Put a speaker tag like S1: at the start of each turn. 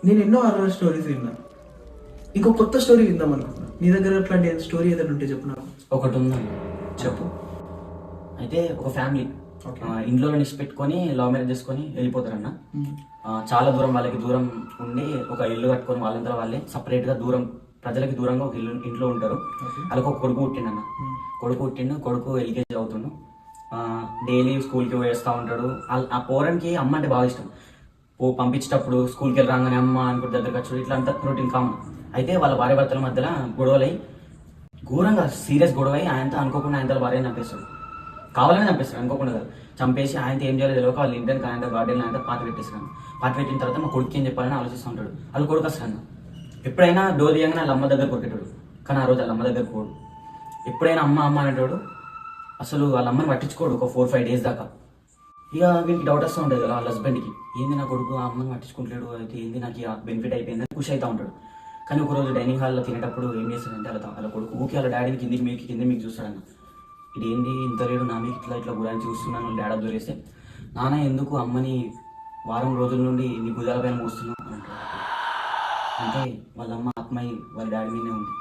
S1: నేను ఎన్నో horror stories విన్నా, ఇంకో కొత్త స్టోరీ విందాం అనుకున్నా. నీ దగ్గర అట్లాంటి స్టోరీ ఏదైనా ఉంటే చెప్పు నాకు.
S2: ఒకటి ఉందండి,
S1: చెప్పు.
S2: అయితే ఒక ఫ్యామిలీ ఇంట్లో నిష్టి పెట్టుకొని లవ్ మ్యారేజ్ చేసుకొని వెళ్ళిపోతారన్న. చాలా దూరం, వాళ్ళకి దూరం ఉండి ఒక ఇల్లు కట్టుకొని వాళ్ళంతా వాళ్ళే సపరేట్గా దూరం, ప్రజలకి దూరంగా ఒక ఇల్లు ఇంట్లో ఉంటారు. వాళ్ళకి ఒక కొడుకు పుట్టిండన్న. కొడుకు ఎల్కేజీ అవుతుండు. డైలీ స్కూల్కి వేస్తూ ఉంటాడు. ఆ పోరానికి అమ్మ అంటే బాగా ఇష్టం. పంపించేటప్పుడు స్కూల్కి వెళ్ళి రాగానే అమ్మ అనుకుంటే దగ్గరకు వచ్చాడు, ఇట్లా అంతా రొటీన్ కామన్. అయితే వాళ్ళ భార్య భర్తల మధ్యలో గొడవలై, ఘోరంగా సీరియస్ గొడవ అయి ఆయనతో అనుకోకుండా ఆయన భార్యని చంపేస్తాడు. కావాలని చంపేస్తాడు, అనుకోకుండా కాదు. చంపేసి ఆయన ఏం చేయాలో తెలియక వాళ్ళ ఇంటికి ఆయన గార్డెన్ ఆయన పాత పెట్టేస్తాను. పాత పెట్టిన తర్వాత మా కొడుకు ఏం చెప్పాలని ఆలోచిస్తూ ఉంటాడు. వాళ్ళ కొడుకు వస్తాడు. ఎప్పుడైనా డోర్ తీయంగానే వాళ్ళ అమ్మ దగ్గర కొట్టేటాడు, కానీ ఆ రోజు వాళ్ళ అమ్మ దగ్గర పోడు. ఎప్పుడైనా అమ్మ అనేటోడు, అసలు వాళ్ళ అమ్మని పట్టించుకోడు ఒక 4-5 డేస్ దాకా. ఇక వీనికి డౌట్ వస్తూ ఉంటుంది కదా వాళ్ళ హస్బెండ్కి, ఏంది నా కొడుకు ఆ అమ్మని పట్టించుకుంటాడు, అయితే ఏంది నాకు బెనిఫిట్ అయిపోయిందని ఖుషి అవుతూ ఉంటాడు. కానీ ఒకరోజు డైనింగ్ హాల్లో తినేటప్పుడు ఏం చేస్తాడంటే వాళ్ళ కొడుకు ఊకి వాళ్ళ డాడీని కింద మీకు చూస్తాడన్న. ఇది ఏంటి ఇంత లేడు నా మీకు ఇట్లా గురించి చూస్తున్నాను డాడీ దొరేస్తే, నాన్న ఎందుకు అమ్మని వారం రోజుల నుండి నీ భుజాల పైన మోస్తున్నావు అని అంటాడు. అంటే వాళ్ళ అమ్మ ఆత్మయి వాళ్ళ డాడీ మీదే ఉంది.